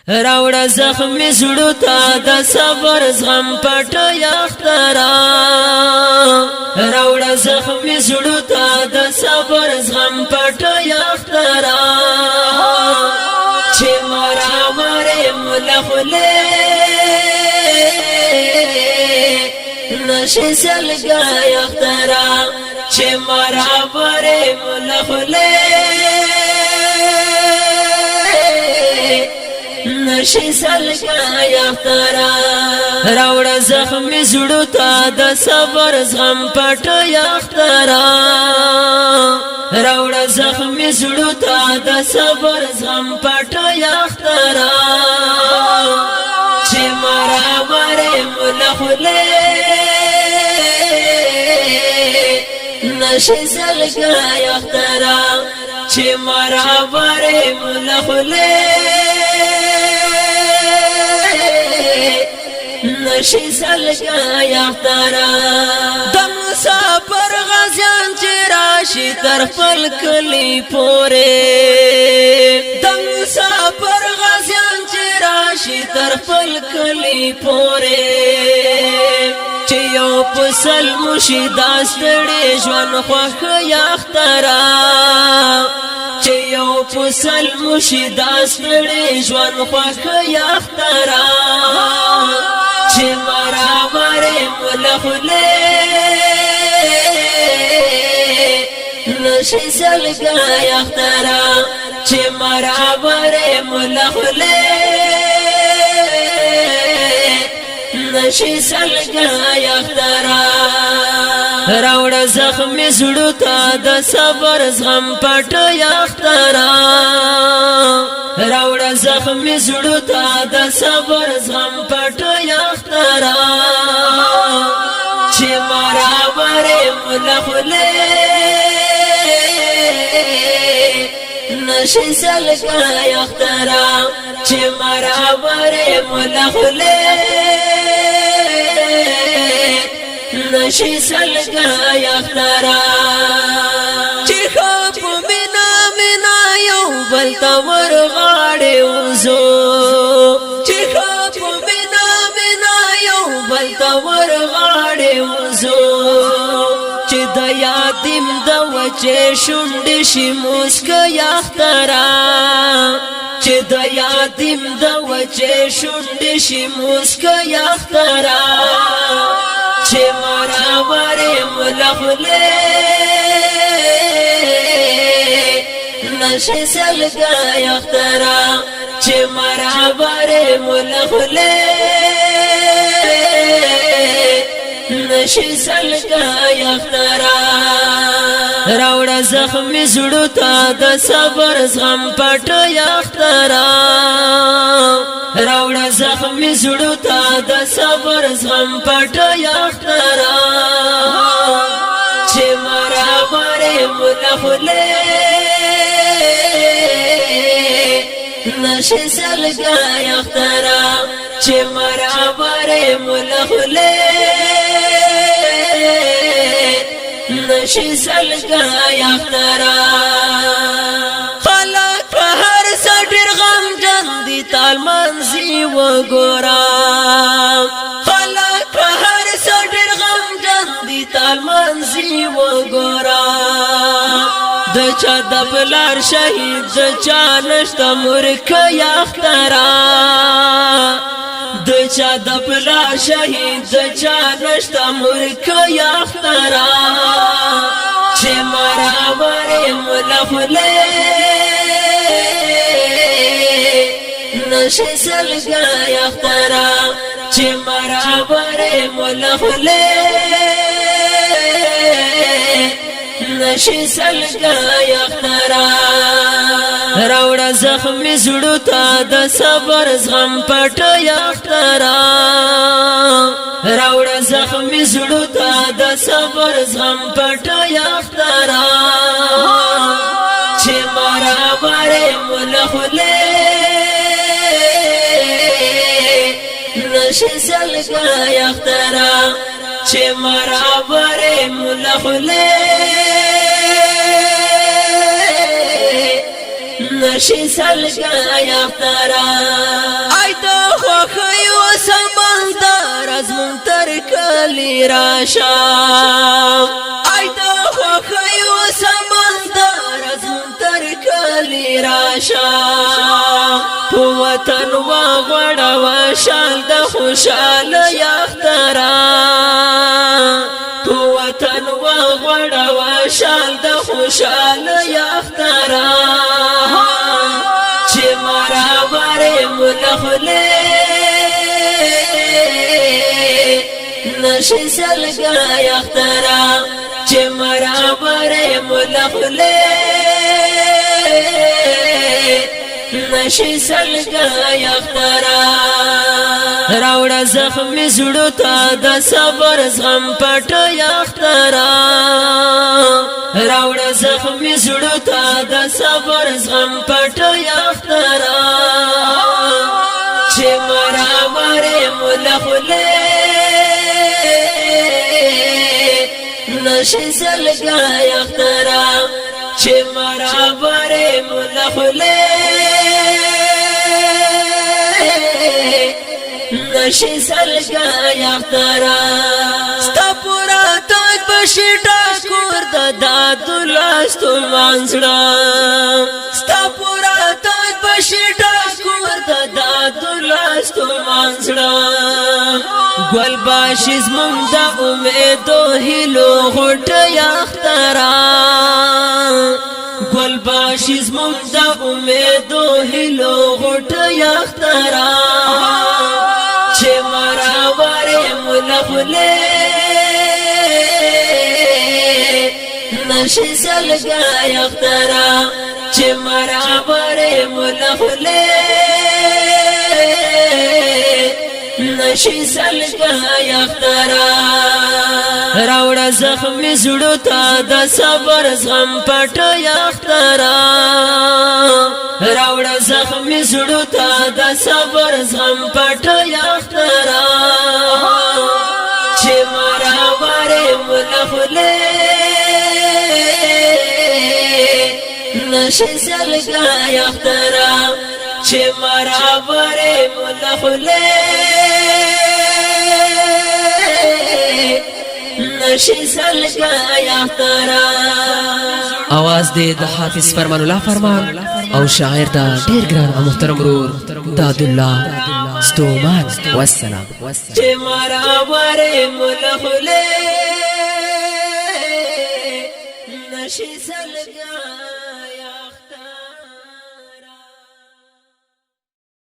راوړه زخمي زړه ته د صبر زغم پټ یخترا راوړه زخمي زړه ته د صبر زغم پټ یخترا چې مرا مره ملخله نشي سلګا یخترا چې مرا مره ملخله نشي سلګا یخترا راوړه زخمي زړه ته د صبر زغم پټ یخترا راوړه زخمي زړه ته د صبر زغم پټ یخترا چې مرا مره ملخله نشي سلګا یخترا چې مرا مره ملخله نشي سلګا یخترا د مسافر غزیان چې راشي تر خپل کلی پورې د مسافر غزیان چې راشي تر خپل کلی پورې چې یو پسل مشي داستړې ژوند خوښ یخترا چې یو پسل مشي داستړې ژوند خوښ یخترا چې مرا مره ملخله نشي سلګا یخترا چې مرا مره ملخله نشي سلګا یخترا راوړه زخمي زړه ته د صبر زغم پټ یخترا راوړه زخمي زړه ته د صبر زغم پټ یخترا چې مرا مره ملخله نشي سلګا یخترا چې مرا مره ملخله نشي سلګا یخترا چې خپ مینا مینا یو بل تور غاړې وزو چې خپ مینا مینا یو بل تور غاړې وزو چې د یادیم د وچې شونډې شي مسک یخترا چې د یادیم د وچې شونډې شي مسک یخترا چې مرا مره ملخله نشي سلګا یخترا چې مرا مره ملخله نشي سلګا یخترا راوړه زخمي زړه ته د صبر زغم پټ یخترا راوړه زخمي زړه ته د صبر زغم پټ یخترا چې مرا مره ملخله نشي سلګا یخترا چې مرا مره ملخله نشي سلګا یخترا خلک په هر سټر غم جن دي تال منځي وګورا خلک په هر سټر غم جن دي تال منځي وګورا د چا د بلار شهید د چا نشته مرک یخترا د چا د بلار شهید د چا نشته مرک یخترا چې مرا مره ملخله نشي سلګا یخترا چې مرا مره ملخله نشي سلګا یخترا راوړه زخمي زړه ته د صبر زغم پټ یخترا راوړه زخمي زړه ته د صبر زغم پټ یخترا چې مرا مره ملخله نشي سلګا یخترا چې مرا مره ملخله نشي سلګا یخترا کلی راشا ایدا خوخیو سمندر ازم تر کلی راشا پو وطن واغوڑا وشال دا خوشال یختران پو وطن واغوڑا وشال دا خوشال یختران چه مرا باره ملخلی نشی سلگا یختران چه مرا باره ملخلی نشی سلگا یختران راوڑا زخمی زڑو تا دا صبر زغم پٹ یختران راوڑا زخمی زڑو تا دا صبر زغم پٹ یختران چه مرا باره ملخلی نشی سلگا یختران چه مرا باره ملخلی نشی سلگا یختران ستا پورا تاج بشی ٹاکور دا دلستو مانزڑا ستا پورا تاج بشی ٹاکور دا دلستو مانزڑا گل باشی زمون دا امیدو ہیلو غٹ یختران گل باشی زمون دا امیدو ہیلو غٹ یختران چه مرا باره ملخلی نشی سلگا یختران چه مرا باره ملخلی نشی سلگا یختران راوڑا زخمی زڑو تا دا صبر زغم پٹ یختران راوڑا زخمی زڑو تا دا صبر زغم پٹ یختران چه مرا باره ملخلی نشی سلگا یختران چه مرا باره ملخلی نشی سلگا یختران आवाज दे द हाफिज फरमान उल्लाह फरमान और शायर दा ढेर ग्रान और मुहतरम रूर दादुल्लाह स्तोमान वस्सलाम چه مرا باره ملخلی نشی سلگا